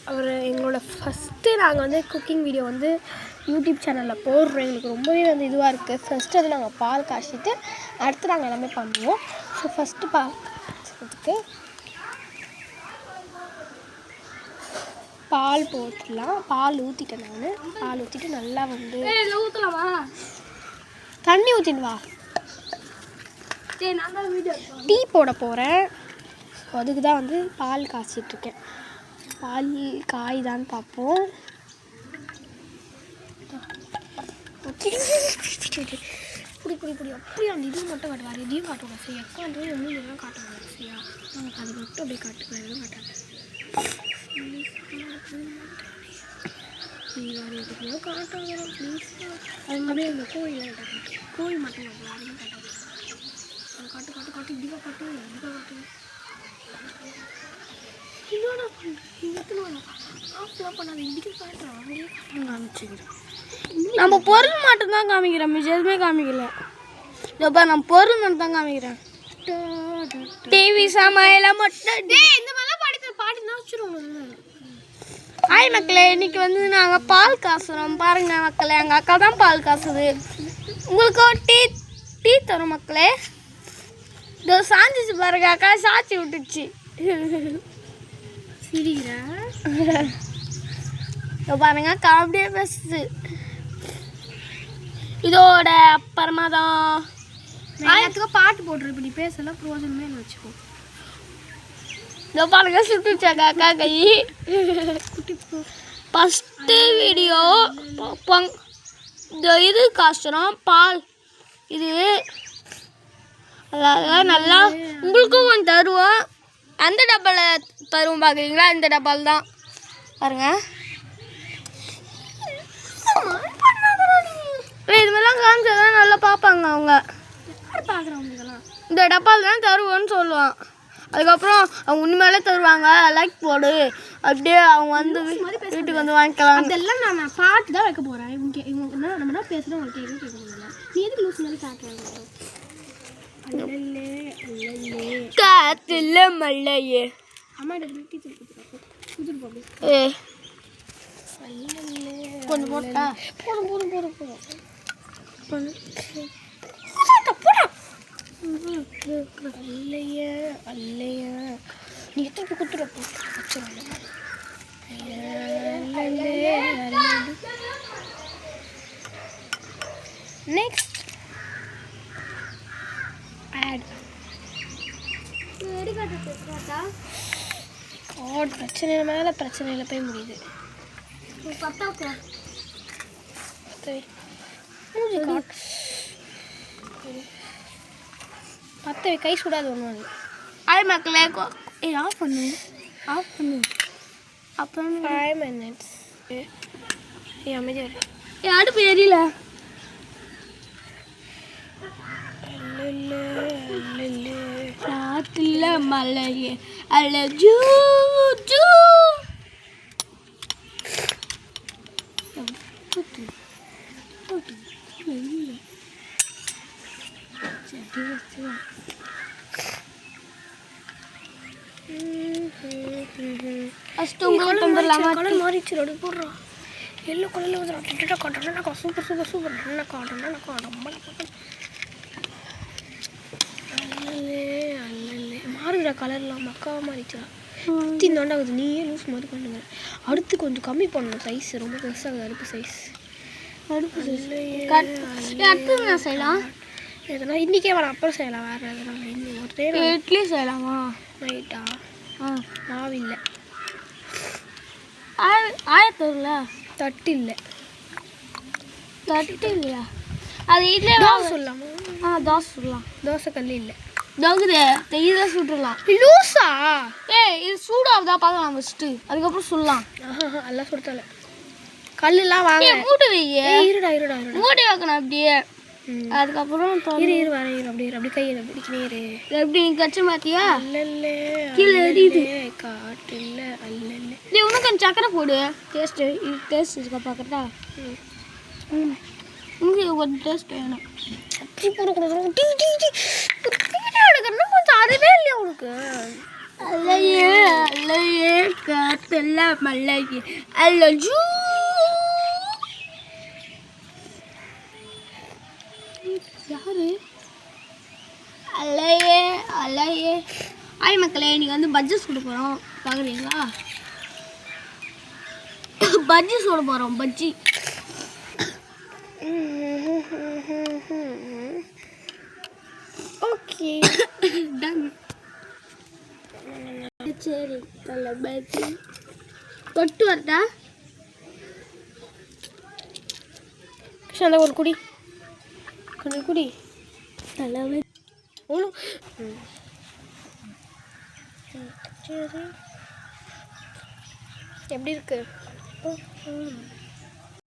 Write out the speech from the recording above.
எங்களோட ஃபஸ்ட்டு நாங்கள் வந்து குக்கிங் வீடியோ வந்து யூடியூப் சேனலில் போடுறோம். எங்களுக்கு ரொம்பவே வந்து இதுவாக இருக்குது. ஃபஸ்ட்டு வந்து நாங்கள் பால் காய்ச்சிட்டு அடுத்து நாங்கள் எல்லாமே பண்ணுவோம். ஸோ ஃபஸ்ட்டு பால் காய்ச்சதுக்கு பால் போட்டுடலாம். பால் ஊற்றிட்டேன் நான். பால் ஊற்றிட்டு நல்லா வந்து ஊற்றலாமா? தண்ணி ஊற்றிடுவா. டீ போட போகிறேன். அதுக்கு தான் வந்து பால் காய்ச்சிட்ருக்கேன். பால் காய்தான்னு பார்ப்போம். புடி அப்படியே அந்த இது மட்டும் காட்டுவார். இதையும் காட்டுவாங்க சரியா? அக்கா வந்து இதெல்லாம் காட்டுவாங்க சரியா? அது மட்டும் அப்படியே காட்டுவேன். எதுவும் காட்டாங்க. எதுவும் காட்டாங்க ப்ளீஸ். அது அப்படியே அந்த கோயில் கோயில் மட்டும் காட்டுவாங்க. அதையும் காட்டாங்க. காட்டு காட்டு காட்டு இதுவாக காட்டு இதுவாக காட்டு. இன்னொன்று பண்ணாது இதுக்கு காட்டுறோம். அவங்களே காட்டுறோம் காமிச்சுக்கிறேன். நம்ம பொருள் மட்டும்தான் காமிக்கிறோம், மிச்சம் எதுவுமே காமிக்கல. இதோப்பா நம்ம பொருள் மட்டும் தான் காமிக்கிறேன். டிவி சமையல மட்டும் இந்த மாதிரிலாம் பாட்டு பாட்டு தான் வச்சுருவோம். ஹாய் மக்களே, இன்னைக்கு வந்து நாங்கள் பால் காசுறோம். பாருங்க மக்களே, எங்கள் அக்கா தான் பால் காசுது. உங்களுக்கு டீ டீ தரும் மக்களே. இதோ சாஞ்சிச்சு பாருங்க, அக்கா சாச்சி விட்டுச்சு. சிரிக்கிறேன். பாருங்க காமெடியாக பேசுது. இதோட அப்புறமா தான் எல்லாத்துக்கும் பாட்டு போட்டுரு. இப்படி பேசலாம் பிரயோஜனமே இல்லை வச்சுக்கோ. இதோ பாருங்க சுட்டுச்சாங்க அக்கா கை. ஃபஸ்ட்டு வீடியோ இந்த இது காசுறோம் பால். இது அதாவது நல்லா உங்களுக்கும் கொஞ்சம் தருவோம். அந்த டப்பாவில் தருவோம் பார்க்குறீங்களா? இந்த டப்பாவில் தான் பாருங்க. இது மாதிரிலாம் காமிச்சாதான் நல்லா பார்ப்பாங்க அவங்க. பார்க்குறவங்களுக்கெல்லாம் இந்த டப்பாவில் தான் தருவோன்னு சொல்லுவான். அதுக்கப்புறம் அவங்க உண்மையிலே தருவாங்க. லைக் போடு அப்படியே அவங்க வந்து வீட்டுக்கு வந்து வாங்கிக்கலாம். அதெல்லாம் நான் பாட்டு தான் வைக்க போகிறேன். இவங்க நம்ம என்ன பேசுகிறோம் உங்களுக்கு எதுவும் கேட்க முடியல. நீ எதுக்கு லூஸ் மாதிரி காட்டுறாங்க? காத்துல மல்லையே அம்மா டீச்சர் கொடுத்துருப்போம். கொஞ்சம் போட்டா போதும் அல்லையா நீ எத்தனை கொடுத்துருப்போம். நெக்ஸ்ட் ஆட் பிரச்சனை மேலே பிரச்சனையில் போய் முடியுது. பத்து கை சுடாது ஒன்று. ஹாய் மக்களே, ஆஃப் பண்ணு அப்புறம் 5 minutes. அமைதியாக அடுப்பு எரியல. காத்துல மலையே அல்ல ஜூ ஜூ. கலர் மாறிச்சு. அப்படி போடுறோம். எல்லோ கலரில் வந்து காட்டுறேன். சூப்பர் நல்லா காட்டுறேன். மாறுகிற கலர்லாம் மக்காவாக மாறிச்சா நோண்டாகுது. நீயே லூஸ் மாதிரி பண்ணுங்க. அடுத்து கொஞ்சம் கம்மி பண்ணணும். சைஸ் ரொம்ப பெருசாகுது. அடுப்பு சைஸ் அடுத்து செய்யலாம். எதனா இன்றைக்கே வர அப்புறம் செய்யலாம். வேறு எதனால இன்னும் ஒரே இட்லி செய்யலாமா? நைட்டா மாவு இல்லை. ஆயத்தூர்ல தட்டு இல்லை. இல்லையா? அது இட்லி தோசை சொல்லலாமா? தோசை சுடலாம். தோசை கல் இல்லை. தகுது இதை சுட்டுடலாம். லூஸா? இது சூடாகுதா பார்க்கலாம் ஃபஸ்ட்டு, அதுக்கப்புறம் சுடலாம். எல்லாம் சுடுத்தல. கல்லெல்லாம் வாங்க. மூட்டு வையே. இருடா மூடி வைக்கணும் அப்படியே. அதுக்கப்புறம் வரேன். அப்படி கையில் பிடிக்கிறே. எப்படி நீ கட்சி மாத்தியா? கீழே எரியுது. காட்டு இல்லை அல்ல. இது இன்னும் கொஞ்சம் சக்கரை போடு. டேஸ்ட் இருக்கா பார்க்கறதா? உங்களுக்கு கொஞ்சம் டேஸ்ட் வேணும். அப்படி போடக்கூடாது. கொஞ்சம் அதுவே இல்லையா உனக்கு? அலையே அலையே காத்தல்ல மல்லையே அல்லஜூ. யாரு அலையே அலையே? ஆய் மக்களே, இன்னைக்கு வந்து பஜ்ஜி சுட போகிறோம். பார்க்குறீங்களா? பஜ்ஜி சுட போகிறோம். பஜ்ஜி. Okay done. சரி தலை பஜ்ஜி தொட்டு வரட்டா? அந்த ஒரு குடி கொஞ்சம் குடி தலை ஒன்றும். சரி எப்படி இருக்கு?